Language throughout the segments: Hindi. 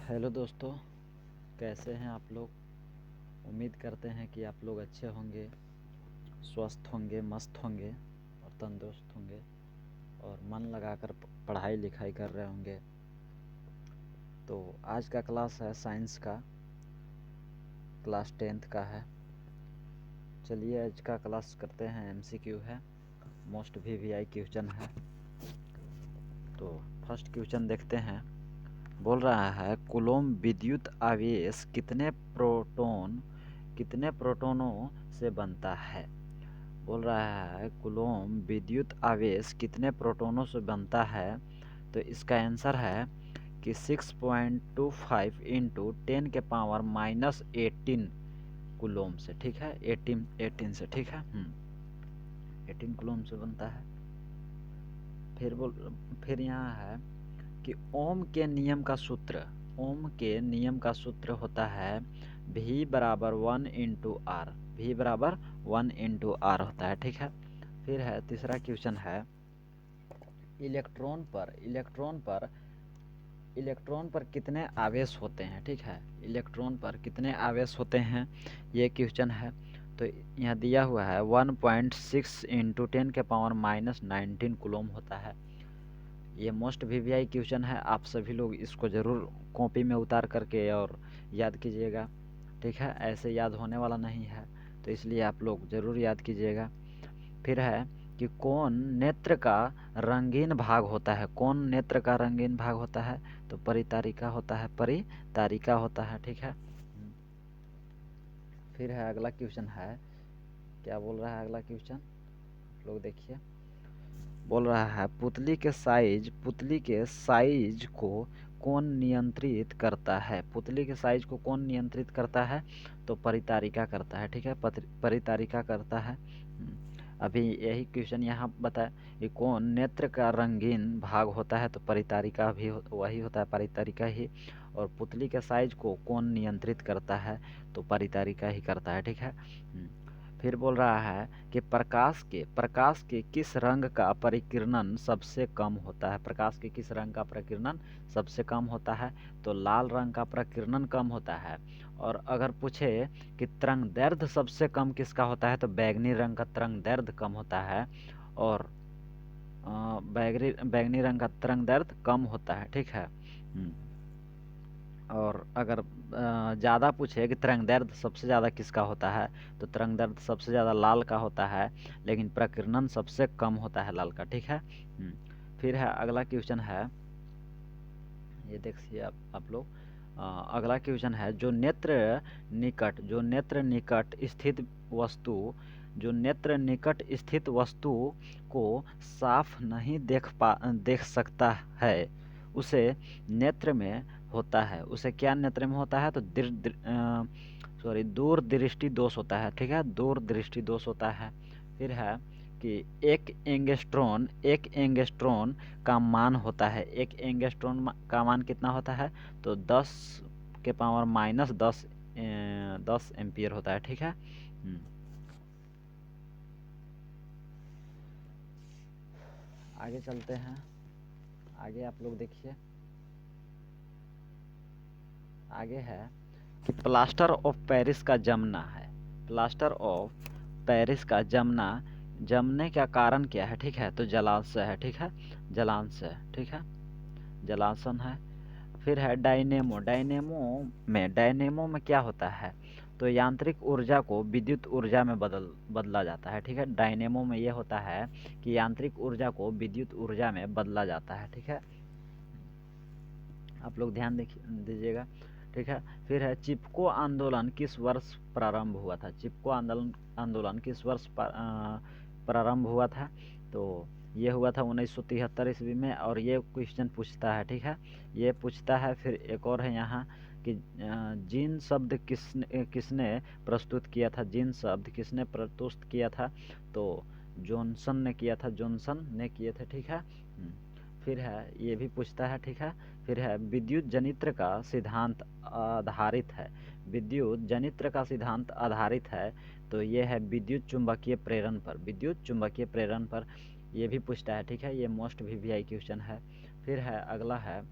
हेलो दोस्तों, कैसे हैं आप लोग। उम्मीद करते हैं कि आप लोग अच्छे होंगे, स्वस्थ होंगे, मस्त होंगे और तंदुरुस्त होंगे और मन लगाकर पढ़ाई लिखाई कर रहे होंगे। तो आज का क्लास है साइंस का, क्लास 10th का है। चलिए आज का क्लास करते हैं। एमसीक्यू है, मोस्ट वीवीआई क्वेश्चन है। तो फर्स्ट क्वेश्चन देखते हैं। बोल रहा है कूलॉम विद्युत आवेश कितने प्रोटोनों से बनता है। बोल रहा है कूलॉम विद्युत आवेश कितने प्रोटोनों से बनता है। तो इसका आंसर है कि 6.25 इंटू 10⁻⁻18 कूलॉम से। ठीक है, 18 से। ठीक है, 18 कूलॉम से बनता है। फिर यहाँ है कि ओम के नियम का सूत्र होता है V बराबर 1 इंटू आर। V बराबर 1 इंटू आर होता है। ठीक है, फिर है तीसरा क्वेश्चन है इलेक्ट्रॉन पर कितने आवेश होते हैं। ठीक है, इलेक्ट्रॉन पर कितने आवेश होते हैं, ये क्वेश्चन है। तो यहाँ दिया हुआ है 1.6 इंटू 10⁻⁻19 कूलॉम होता है। ये मोस्ट वीवीआई क्वेश्चन है। आप सभी लोग इसको ज़रूर कॉपी में उतार करके और याद कीजिएगा। ठीक है, ऐसे याद होने वाला नहीं है, तो इसलिए आप लोग ज़रूर याद कीजिएगा। फिर है कि कौन नेत्र का रंगीन भाग होता है। कौन नेत्र का रंगीन भाग होता है, तो परितारिका होता है। ठीक है, फिर है अगला क्वेश्चन है, क्या बोल रहा है अगला क्वेश्चन, लोग देखिए। बोल रहा है पुतली के साइज को कौन नियंत्रित करता है। पुतली के साइज को कौन नियंत्रित करता है, तो परितारिका करता है। ठीक है, परितारिका करता है। अभी यही क्वेश्चन यहाँ बताया कि कौन नेत्र का रंगीन भाग होता है, तो परितारिका भी वही होता है, परितारिका ही। और पुतली के साइज को कौन नियंत्रित करता है, तो परितारिका ही करता है। ठीक है, फिर बोल रहा है कि प्रकाश के किस रंग का परिकिरणन सबसे कम होता है। प्रकाश के किस रंग का परिकिरणन सबसे कम होता है, तो लाल रंग का परिकिरणन कम होता है। और अगर पूछे कि तरंगदैर्ध्य सबसे कम किसका होता है, तो बैगनी रंग का तरंगदैर्ध्य कम होता है। और बैगनी रंग का तरंगदैर्ध्य कम होता है। ठीक है, और अगर ज़्यादा पूछे कि तरंगदैर्ध्य सबसे ज़्यादा किसका होता है, तो तरंगदैर्ध्य सबसे ज़्यादा लाल का होता है, लेकिन प्रकीर्णन सबसे कम होता है लाल का। ठीक है, फिर है अगला क्वेश्चन है, ये देखिए आप लोग। अगला क्वेश्चन है जो नेत्र निकट स्थित वस्तु को साफ नहीं देख सकता है, उसे नेत्र में होता है। उसे क्या नेत्र में होता है, तो दूरदृष्टि दोष होता है। ठीक है, दूरदृष्टि दोष होता है। फिर है कि एक एंगस्ट्रॉन का मान होता है। एक एंगस्ट्रॉन का मान कितना होता है, तो 10⁻−10 एम्पियर होता है। ठीक है, आगे चलते हैं। आगे आप लोग देखिए, आगे है कि प्लास्टर ऑफ पेरिस का जमना है। प्लास्टर ऑफ पेरिस का जमने का कारण क्या है। ठीक है, तो जलाशय है। ठीक है, जलांश है। ठीक है, जलाशन है। फिर है डायनेमो में क्या होता है, तो यांत्रिक ऊर्जा को विद्युत ऊर्जा में बदला जाता है। ठीक है, डायनेमो में ये होता है कि यांत्रिक ऊर्जा को विद्युत ऊर्जा में बदला जाता है। ठीक है, आप लोग ध्यान दीजिएगा। ठीक है, फिर है चिपको आंदोलन किस वर्ष प्रारंभ हुआ था। चिपको आंदोलन किस वर्ष प्रारंभ हुआ था, तो ये हुआ था 1973 ईस्वी में। और ये क्वेश्चन पूछता है। ठीक है, ये पूछता है। फिर एक और है यहाँ कि जीन शब्द किसने प्रस्तुत किया था। जीन शब्द किसने प्रस्तुत किया था, तो जॉनसन ने किया था। जॉनसन ने किए थे। ठीक है, फिर है ये भी पूछता है। ठीक है, फिर है विद्युत जनित्र का सिद्धांत आधारित है। विद्युत जनित्र का सिद्धांत आधारित है, तो ये है विद्युत चुंबकीय प्रेरण पर। विद्युत चुंबकीय प्रेरण पर ये भी पूछता है। ठीक है, ये मोस्ट वीवीआई क्वेश्चन है। फिर है अगला है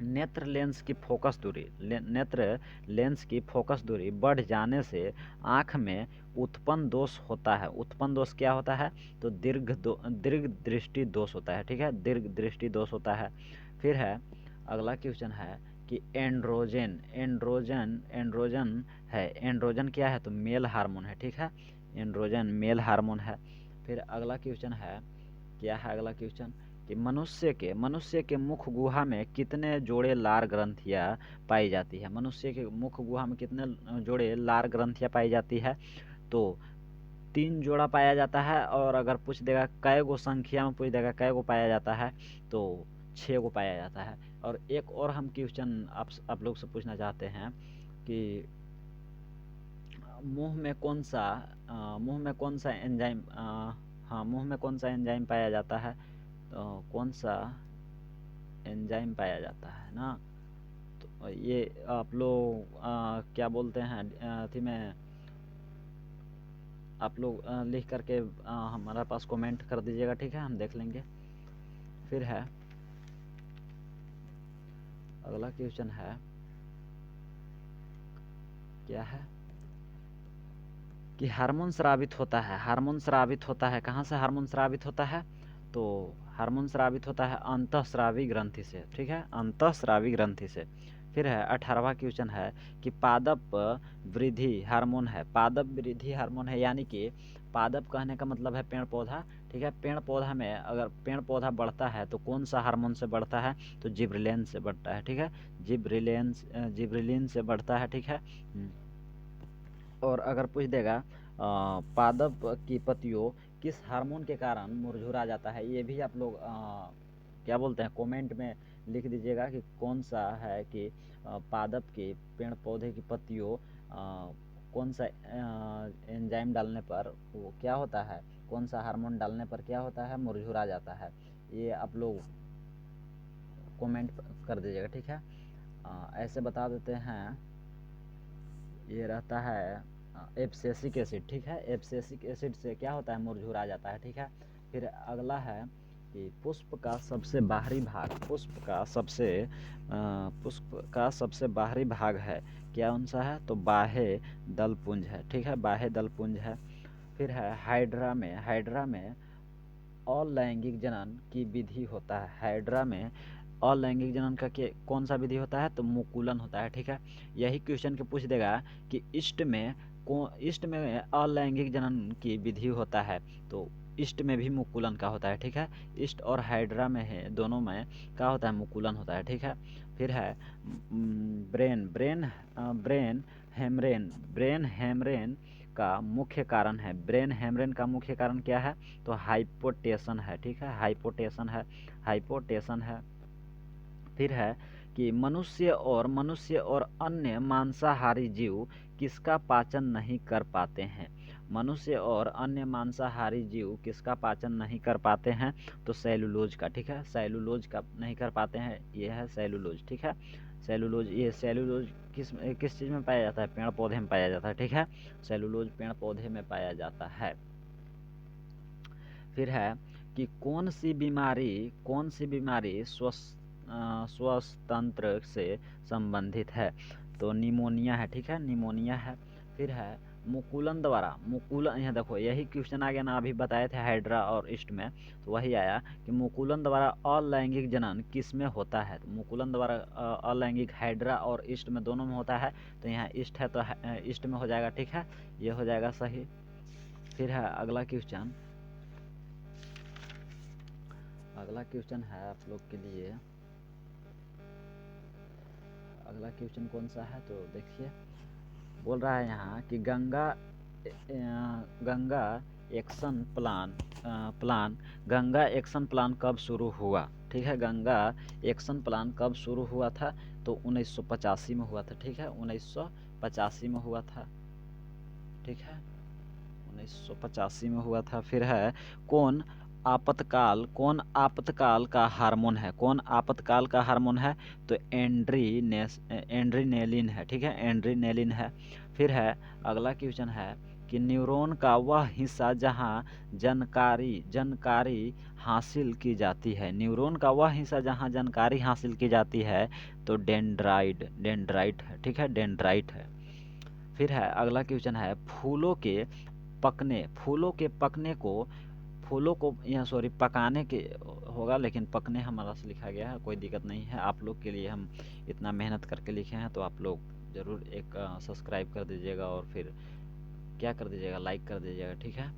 नेत्र लेंस की फोकस दूरी नेत्र लेंस की फोकस दूरी बढ़ जाने से आँख में उत्पन्न दोष होता है। उत्पन्न दोष क्या होता है? तो दीर्घ दृष्टि दोष होता है, ठीक है, दीर्घ दृष्टि दोष होता है। फिर है अगला क्वेश्चन है कि एंड्रोजन एंड्रोजन एंड्रोजन है। एंड्रोजन क्या है? तो मेल हार्मोन है, ठीक है, एंड्रोजन मेल हार्मोन है। फिर अगला क्वेश्चन है, क्या है अगला क्वेश्चन कि मनुष्य के मुख गुहा में कितने जोड़े लार ग्रंथियाँ पाई जाती है? मनुष्य के मुख गुहा में कितने जोड़े लार ग्रंथियाँ पाई जाती है? तो 3 जोड़ा पाया जाता है। और अगर पूछ देगा कै गो संख्या में पूछ देगा कै गो पाया जाता है, तो 6 गो पाया जाता है। और एक और हम क्वेश्चन आप लोग से पूछना चाहते हैं कि मुंह में कौन सा एंजाइम हाँ, मुंह में कौन सा एंजाइम पाया जाता है? तो कौन सा एंजाइम पाया जाता है ना? तो ये आप लोग क्या बोलते हैं अथी में आप लोग लिख करके हमारे पास कमेंट कर दीजिएगा, ठीक है, हम देख लेंगे। फिर है अगला क्वेश्चन है, क्या है कि हार्मोन स्रावित होता है। हार्मोन स्रावित होता है कहाँ से? हार्मोन स्रावित होता है तो हार्मोन स्रावित होता है अंतःस्रावी ग्रंथि से, ठीक है, अंतःस्रावी ग्रंथि से। फिर है 18वां क्वेश्चन है कि पादप वृद्धि हार्मोन है। पादप वृद्धि हार्मोन है, यानी कि पादप कहने का मतलब है पेड़ पौधा, ठीक है। पेड़ पौधा में अगर पेड़ पौधा बढ़ता है तो कौन सा हार्मोन से बढ़ता है? तो जिब्रेलिन से बढ़ता है, ठीक है, जिब्रेलिन से बढ़ता है, ठीक है। और अगर पूछ देगा पादप की पत्तियों किस हार्मोन के कारण मुरझुरा जाता है, ये भी आप लोग क्या बोलते हैं कमेंट में लिख दीजिएगा कि कौन सा है कि पादप के पेड़ पौधे की पत्तियों कौन सा एंजाइम डालने पर वो क्या होता है, कौन सा हार्मोन डालने पर क्या होता है, मुरझुरा जाता है। ये आप लोग कमेंट कर दीजिएगा, ठीक है। ऐसे बता देते हैं, ये रहता है एब्सिसिक एसिड, ठीक है, एब्सिसिक एसिड से क्या होता है, मुरझुरा जाता है, ठीक है। फिर अगला है कि पुष्प का सबसे बाहरी भाग पुष्प का सबसे बाहरी भाग है, क्या कौन सा है? तो बाह्य दलपुंज है, ठीक है, बाह्य दलपुंज है। फिर है हाइड्रा में अलैंगिक जनन की विधि होता है। हाइड्रा में अलैंगिक जनन का कौन सा विधि होता है? तो मुकुलन होता है, ठीक है। यही क्वेश्चन के पूछ देगा कि इष्ट में अलैंगिक जनन की विधि होता है, तो इष्ट में भी मुकुलन का होता है, ठीक है। इष्ट और हाइड्रा में है, दोनों में क्या होता है? मुकुलन होता है, ठीक है। फिर है ब्रेन हेमरेन का मुख्य कारण है। ब्रेन हेमरेन का मुख्य कारण क्या है? तो हाइपोटेशन है, ठीक है, हाइपोटेशन है। फिर है कि मनुष्य और अन्य मांसाहारी जीव किसका पाचन नहीं कर पाते हैं? मनुष्य और अन्य मांसाहारी जीव किसका पाचन नहीं कर पाते हैं? तो सेलुलोज का, ठीक है, सेलुलोज का नहीं कर पाते हैं, ये है सेलुलोज, ठीक है। सेलुलोज किस चीज़ में पाया जाता है? पेड़ पौधे में पाया जाता है, ठीक है, सेलुलोज पेड़ पौधे में पाया जाता है। फिर है कि कौन सी बीमारी श्वसन से संबंधित है? तो निमोनिया है, ठीक है, निमोनिया है। फिर है मुकुलन, यहाँ देखो यही क्वेश्चन आ गया ना, अभी बताए थे हाइड्रा और ईस्ट में, तो वही आया कि मुकुलन द्वारा अलैंगिक जनन किस में होता है? तो मुकुलन द्वारा अलैंगिक हाइड्रा और ईस्ट में दोनों में होता है, तो यहाँ ईस्ट है तो ईस्ट में हो जाएगा, ठीक है, ये हो जाएगा सही। फिर है अगला क्वेश्चन है आप लोग के लिए, अगला क्वेश्चन कौन सा है? तो देखिए, बोल रहा है यहाँ कि गंगा एक्शन प्लान कब शुरू हुआ? ठीक है, गंगा एक्शन प्लान कब शुरू हुआ था? तो 1985 में हुआ था, ठीक है, 1985 में हुआ था, ठीक है, 1985 में हुआ था। फिर है कौन आपातकाल का हार्मोन है? कौन आपातकाल का हार्मोन है? तो एंड्रीनेलिन है, ठीक है, एंड्रीनेलिन है। फिर है अगला क्वेश्चन है कि न्यूरॉन का वह हिस्सा जहाँ जानकारी हासिल की जाती है। न्यूरॉन का वह हिस्सा जहाँ जानकारी हासिल की जाती है तो डेंड्राइट है, ठीक है, डेंड्राइट है। फिर है अगला क्वेश्चन है फूलों को यहाँ सॉरी पकाने के होगा, लेकिन पकने हमारा से लिखा गया है, कोई दिक्कत नहीं है। आप लोग के लिए हम इतना मेहनत करके लिखे हैं, तो आप लोग ज़रूर एक सब्सक्राइब कर दीजिएगा और फिर क्या कर दीजिएगा, लाइक कर दीजिएगा, ठीक है।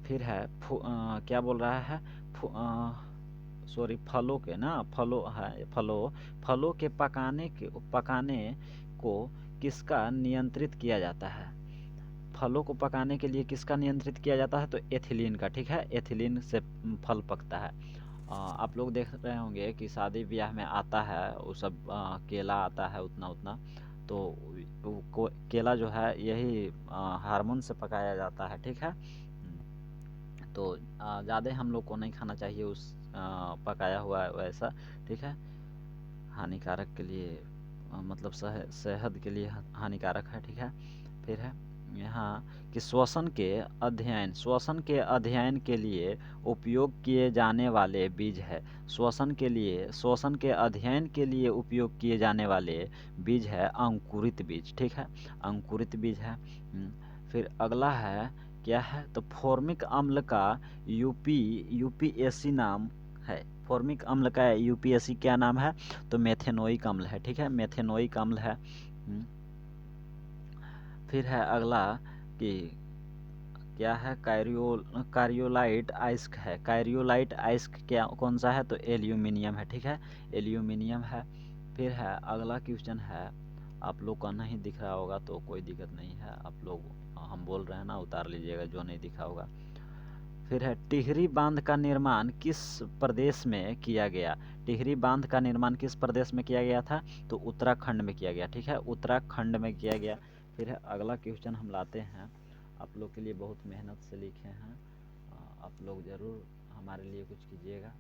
फिर है क्या बोल रहा है, सॉरी फलों के ना, फलों के पकाने को किसका नियंत्रित किया जाता है। फलों को पकाने के लिए किसका नियंत्रित किया जाता है तो एथिलीन का, ठीक है, एथिलीन से फल पकता है। आप लोग देख रहे होंगे कि शादी ब्याह में आता है वो सब केला आता है उतना उतना, तो केला जो है यही हार्मोन से पकाया जाता है, ठीक है। तो ज़्यादा हम लोग को नहीं खाना चाहिए उस पकाया हुआ वैसा, ठीक है, हानिकारक के लिए मतलब सेहत के लिए हानिकारक है, ठीक है। फिर है यहाँ कि श्वसन के अध्ययन के लिए उपयोग किए जाने वाले बीज है। श्वसन के अध्ययन के लिए उपयोग किए जाने वाले बीज है अंकुरित बीज, ठीक है, अंकुरित बीज है। फिर अगला है क्या है तो फॉर्मिक अम्ल का यूपीएसी नाम है। फॉर्मिक अम्ल का यूपीएसी क्या नाम है तो मेथेनोइक अम्ल है, ठीक है, मेथेनोइक अम्ल है। फिर है अगला कि क्या है कार्योलाइट आइस्क है। कार्योलाइट आइस्क क्या कौन सा है तो एल्यूमिनियम है, ठीक है, एल्यूमिनियम है। फिर है अगला क्वेश्चन है, आप लोग का नहीं दिख रहा होगा तो कोई दिक्कत नहीं है, आप लोग हम बोल रहे हैं ना उतार लीजिएगा जो नहीं दिखा होगा। फिर है टिहरी बांध का निर्माण किस प्रदेश में किया गया। टिहरी बांध का निर्माण किस प्रदेश में किया गया था तो उत्तराखंड में किया गया, ठीक है, उत्तराखंड में किया गया। फिर है अगला क्वेश्चन हम लाते हैं, आप लोग के लिए बहुत मेहनत से लिखे हैं, आप लोग ज़रूर हमारे लिए कुछ कीजिएगा।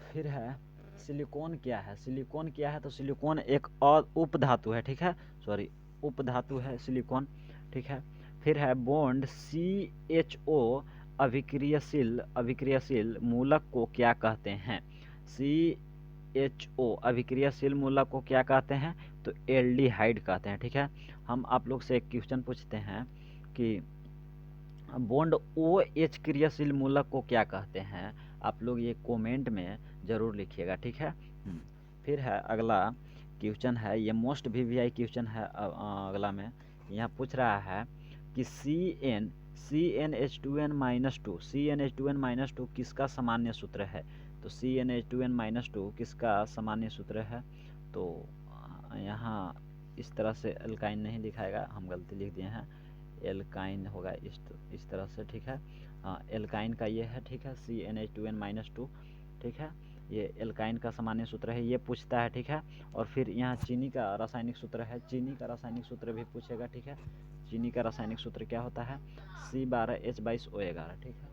फिर है सिलिकॉन क्या है। सिलिकॉन क्या है तो सिलिकॉन एक और उपधातु है, ठीक है, सॉरी उपधातु है सिलिकॉन, ठीक है। फिर है बॉन्ड CHO अभिक्रियाशील मूलक को क्या कहते हैं। CHO अभिक्रियाशील मूलक को क्या कहते हैं तो एल्डिहाइड कहते हैं, ठीक है। हम आप लोग से एक क्वेश्चन पूछते हैं कि बॉन्ड OH क्रियाशील मूलक को क्या कहते हैं, आप लोग ये कमेंट में ज़रूर लिखिएगा, ठीक है। फिर है अगला क्वेश्चन है, ये मोस्ट VVI क्वेश्चन है। अगला में यहाँ पूछ रहा है कि CnH2n-2 किसका सामान्य सूत्र है तो CnH2n-2 किसका सामान्य सूत्र है। तो यहाँ इस तरह से एल्काइन नहीं दिखाएगा, हम गलती लिख दिए हैं, एल्काइन होगा इस तरह से, ठीक है। एल्काइन का ये है, ठीक है, CnH2n-2, ठीक है, ये एल्काइन का सामान्य सूत्र है, ये पूछता है, ठीक है। और फिर यहाँ चीनी का रासायनिक सूत्र है, चीनी का रासायनिक सूत्र भी पूछेगा, ठीक है। चीनी का रासायनिक सूत्र क्या होता है C12H22O11, ठीक है,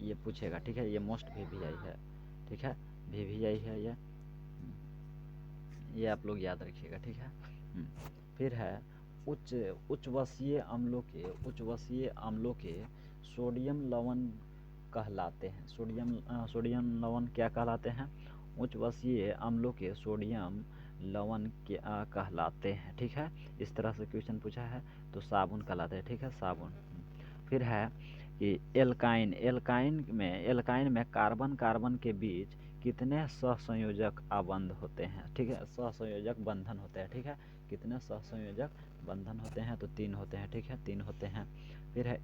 ये पूछेगा, ठीक है, ये मोस्ट VVI है, ठीक है, VVI है ये आप लोग याद रखिएगा, ठीक है। फिर है उच्चवसीय अम्लों के सोडियम लवण कहलाते हैं। सोडियम लवण क्या कहलाते हैं, उच्चवसीय अम्लों के सोडियम लवण क्या कहलाते हैं, ठीक है। इस तरह से क्वेश्चन पूछा है तो साबुन कहलाते हैं, ठीक है, साबुन। फिर है कि एल्काइन में कार्बन के बीच कितने सहसंयोजक आबंध होते हैं, ठीक है, सहसंयोजक बंधन होते हैं, ठीक है, कितने सहसंयोजक बंधन होते हैं तो 3 होते हैं, ठीक है, 3 होते हैं। फिर है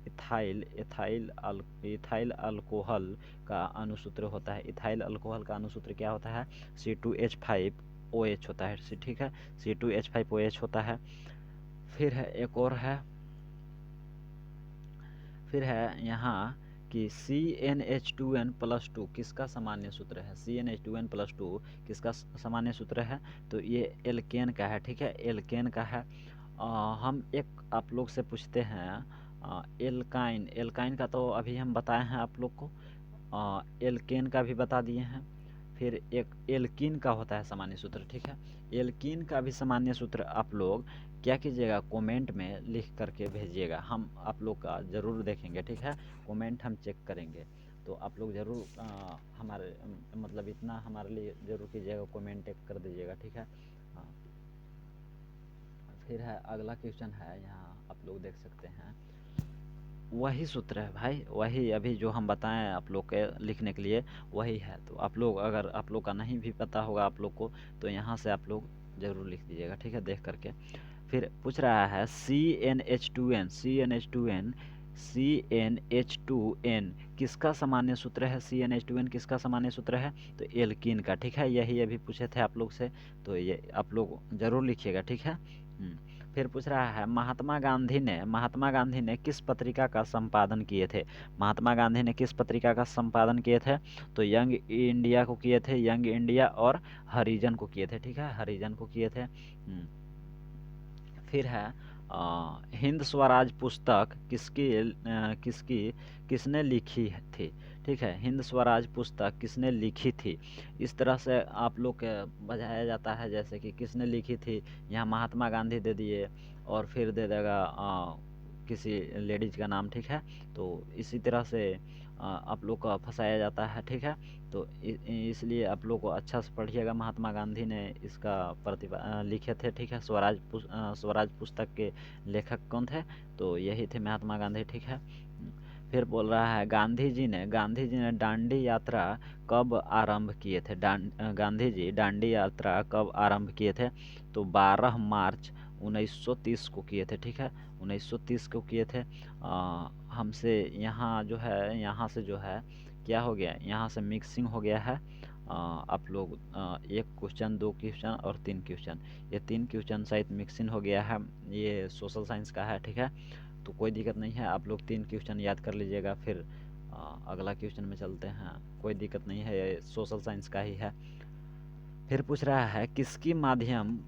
इथाइल अल्कोहल का अणुसूत्र होता है। इथाइल अल्कोहल का अणुसूत्र क्या होता है C2H5OH होता है, ठीक है, C2H5OH होता है। फिर है एक और है, फिर है यहाँ कि CnH2n+2 किसका सामान्य सूत्र है। CnH2n+2 किसका सामान्य सूत्र है तो ये एल्केन का है, ठीक है, एल्केन का है। हम एक आप लोग से पूछते हैं एल्काइन का तो अभी हम बताए हैं आप लोग को, एल्केन का भी बता दिए हैं। फिर एक एल्कीन का होता है सामान्य सूत्र, ठीक है। एल्कीन का भी सामान्य सूत्र आप लोग क्या कीजिएगा, कमेंट में लिख करके भेजिएगा, हम आप लोग का ज़रूर देखेंगे, ठीक है। कमेंट हम चेक करेंगे, तो आप लोग ज़रूर हमारे मतलब इतना हमारे लिए ज़रूर कीजिएगा, कमेंट एक कर दीजिएगा, ठीक है। हाँ, फिर है अगला क्वेश्चन है, यहाँ आप लोग देख सकते हैं, वही सूत्र है भाई, वही अभी जो हम बताएं आप लोग के लिखने के लिए वही है। तो आप लोग अगर आप लोग का नहीं भी पता होगा आप लोग को, तो यहाँ से आप लोग ज़रूर लिख दीजिएगा, ठीक है, देख करके। फिर पूछ रहा है CnH2n, CnH2n किसका सामान्य सूत्र है, CnH2n किसका सामान्य सूत्र है, तो एल्कीन का, ठीक है। यही अभी पूछे थे आप लोग से, तो ये आप लोग ज़रूर लिखिएगा, ठीक है। फिर पूछ रहा है महात्मा गांधी ने किस पत्रिका का संपादन किए थे, महात्मा गांधी ने किस पत्रिका का संपादन किए थे, तो यंग इंडिया को किए थे, यंग इंडिया और हरिजन को किए थे, ठीक है, हरिजन को किए थे। फिर है हिंद स्वराज पुस्तक किसकी किसने लिखी थी, ठीक है, हिंद स्वराज पुस्तक किसने लिखी थी। इस तरह से आप लोग के बजाया जाता है, जैसे कि किसने लिखी थी, यहाँ महात्मा गांधी दे दिए और फिर दे देगा किसी लेडीज का नाम, ठीक है। तो इसी तरह से आप लोग का फंसाया जाता है, ठीक है। तो इसलिए आप लोग को अच्छा से पढ़िएगा, महात्मा गांधी ने इसका लिखे थे, ठीक है। स्वराज पुस्तक के लेखक कौन थे, तो यही थे महात्मा गांधी, ठीक है। फिर बोल रहा है गांधी जी ने दांडी यात्रा कब आरंभ किए थे, गांधी जी दांडी यात्रा कब आरंभ किए थे, तो 12 मार्च 1930 को किए थे, ठीक है, 1930 को किए थे। हमसे यहाँ जो है, यहाँ से जो है क्या हो गया, यहाँ से मिक्सिंग हो गया है। आप लोग एक क्वेश्चन, दो क्वेश्चन और तीन क्वेश्चन, ये तीन क्वेश्चन शायद मिक्सिंग हो गया है, ये सोशल साइंस का है, ठीक है। तो कोई दिक्कत नहीं है, आप लोग तीन क्वेश्चन याद कर लीजिएगा, फिर अगला क्वेश्चन में चलते हैं, कोई दिक्कत नहीं है, ये सोशल साइंस का ही है। फिर पूछ रहा है किसी माध्यम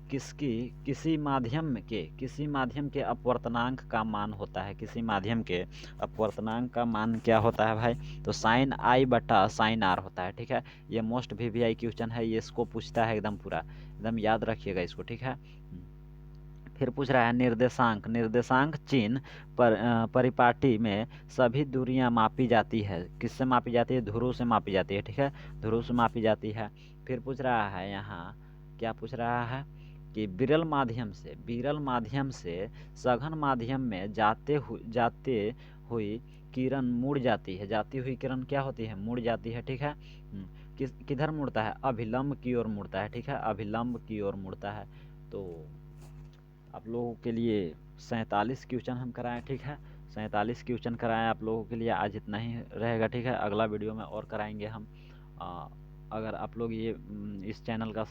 के अपवर्तनांक का मान होता है, किसी माध्यम के अपवर्तनांक का मान क्या होता है भाई, तो साइन आई बटा साइन आर होता है, ठीक है। ये मोस्ट वीवीआई क्वेश्चन है, ये इसको पूछता है एकदम पूरा, एकदम याद रखिएगा इसको, ठीक है। फिर पूछ रहा है निर्देशांक चिन्ह परिपाटी में सभी दूरियां मापी जाती है, किससे मापी जाती है, ध्रुव से मापी जाती है, ठीक है, ध्रुव से मापी जाती है। फिर पूछ रहा है यहाँ, क्या पूछ रहा है कि विरल माध्यम से सघन माध्यम में जाते हुई किरण मुड़ जाती है, जाती हुई किरण क्या होती है, मुड़ जाती है, ठीक है। किधर मुड़ता है, अभिलंब की ओर मुड़ता है, ठीक है, अभिलंब की ओर मुड़ता है। तो आप लोगों के लिए 47 क्वेश्चन हम कराएं, ठीक है, 47 क्वेश्चन कराएं आप लोगों के लिए, आज इतना ही रहेगा, ठीक है। अगला वीडियो में और कराएंगे हम। अगर आप लोग इस चैनल को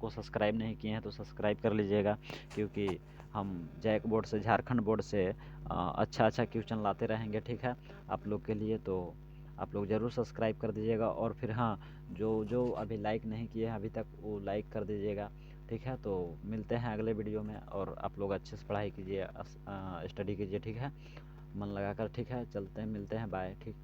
सब्सक्राइब नहीं किए हैं तो सब्सक्राइब कर लीजिएगा, क्योंकि हम जैक बोर्ड से, झारखंड बोर्ड से अच्छा क्वेश्चन लाते रहेंगे, ठीक है, आप लोग के लिए। तो आप लोग ज़रूर सब्सक्राइब कर दीजिएगा, और फिर हाँ, जो जो अभी लाइक नहीं किए हैं अभी तक, वो लाइक कर दीजिएगा, ठीक है। तो मिलते हैं अगले वीडियो में, और आप लोग अच्छे से पढ़ाई कीजिए, स्टडी कीजिए, ठीक है, मन लगाकर, ठीक है। चलते हैं, मिलते हैं, बाय, ठीक।